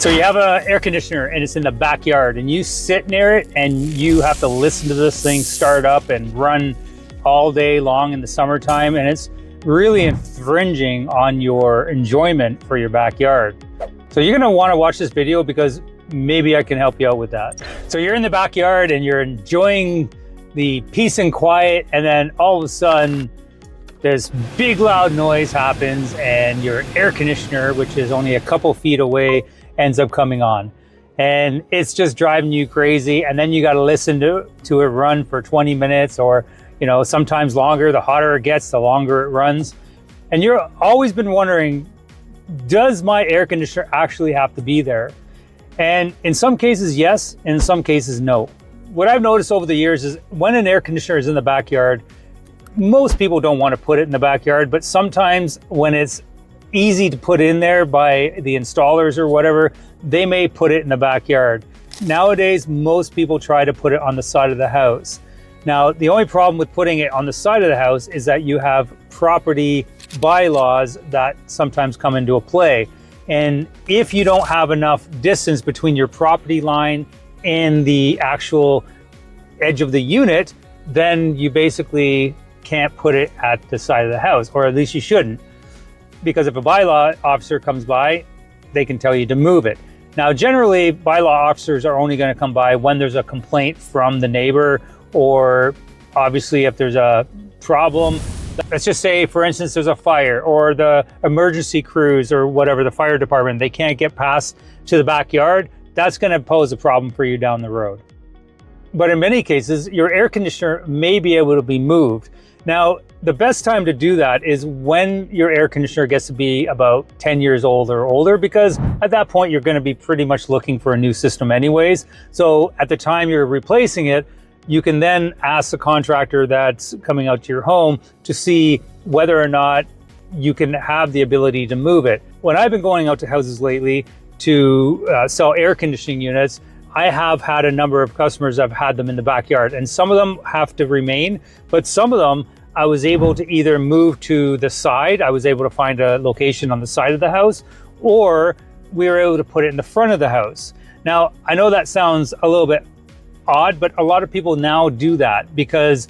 So you have an air conditioner and it's in the backyard and you sit near it and you have to listen to this thing start up and run all day long in the summertime, and it's really infringing on your enjoyment for your backyard. So you're gonna wanna watch this video because maybe I can help you out with that. So you're in the backyard and you're enjoying the peace and quiet, and then all of a sudden this big loud noise happens and your air conditioner, which is only a couple feet away, ends up coming on. And it's just driving you crazy. And then you got to listen to it run for 20 minutes or, you know, sometimes longer. The hotter it gets, the longer it runs. And you're always been wondering, does my air conditioner actually have to be there? And in some cases, yes. In some cases, no. What I've noticed over the years is when an air conditioner is in the backyard, most people don't want to put it in the backyard, but sometimes when it's easy to put in there by the installers or whatever, they may put it in the backyard. Nowadays, most people try to put it on the side of the house. Now, the only problem with putting it on the side of the house is that you have property bylaws that sometimes come into play. And if you don't have enough distance between your property line and the actual edge of the unit, then you basically can't put it at the side of the house, or at least you shouldn't. Because if a bylaw officer comes by, they can tell you to move it. Now, generally, bylaw officers are only going to come by when there's a complaint from the neighbor, or obviously if there's a problem. Let's just say, for instance, there's a fire or the emergency crews or whatever, the fire department, they can't get past to the backyard. That's going to pose a problem for you down the road. But in many cases, your air conditioner may be able to be moved. Now, the best time to do that is when your air conditioner gets to be about 10 years old or older, because at that point, you're going to be pretty much looking for a new system anyways. So at the time you're replacing it, you can then ask the contractor that's coming out to your home to see whether or not you can have the ability to move it. When I've been going out to houses lately to sell air conditioning units, I have had a number of customers that have had them in the backyard, and some of them have to remain, but some of them I was able to either move to the side. I was able to find a location on the side of the house, or we were able to put it in the front of the house. Now, I know that sounds a little bit odd, but a lot of people now do that because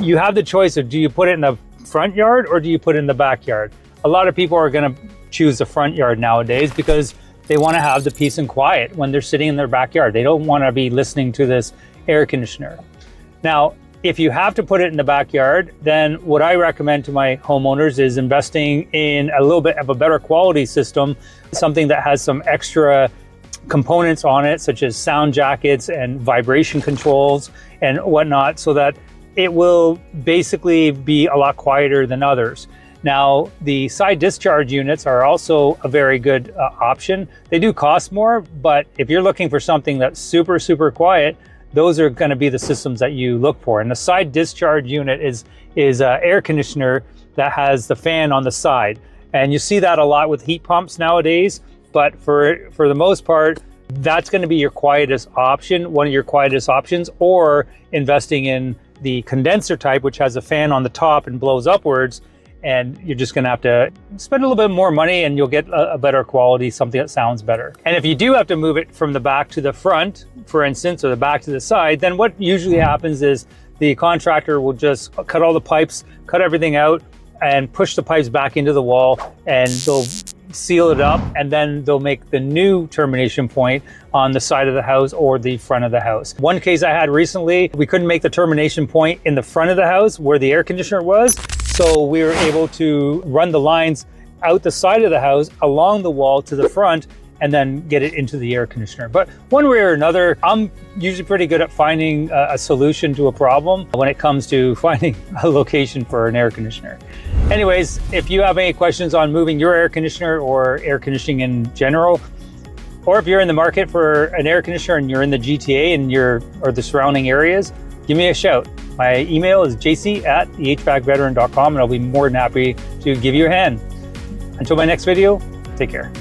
you have the choice of, do you put it in the front yard or do you put it in the backyard? A lot of people are going to choose the front yard nowadays because they want to have the peace and quiet when they're sitting in their backyard. They don't want to be listening to this air conditioner. Now, if you have to put it in the backyard, then what I recommend to my homeowners is investing in a little bit of a better quality system, something that has some extra components on it, such as sound jackets and vibration controls and whatnot, so that it will basically be a lot quieter than others. Now, the side discharge units are also a very good option. They do cost more, but if you're looking for something that's super, super quiet, those are going to be the systems that you look for. And the side discharge unit is an air conditioner that has the fan on the side. And you see that a lot with heat pumps nowadays, but for the most part, that's going to be your quietest option, one of your quietest options, or investing in the condenser type, which has a fan on the top and blows upwards. And you're just going to have to spend a little bit more money and you'll get a better quality, something that sounds better. And if you do have to move it from the back to the front, for instance, or the back to the side, then what usually happens is the contractor will just cut all the pipes, cut everything out, and push the pipes back into the wall, and they'll seal it up, and then they'll make the new termination point on the side of the house or the front of the house. One case I had recently, we couldn't make the termination point in the front of the house where the air conditioner was, so we were able to run the lines out the side of the house, along the wall to the front, and then get it into the air conditioner. But one way or another, I'm usually pretty good at finding a solution to a problem when it comes to finding a location for an air conditioner. Anyways, if you have any questions on moving your air conditioner or air conditioning in general, or if you're in the market for an air conditioner and you're in the GTA and or the surrounding areas, give me a shout. My email is jc@thehvacveteran.com, and I'll be more than happy to give you a hand. Until my next video, take care.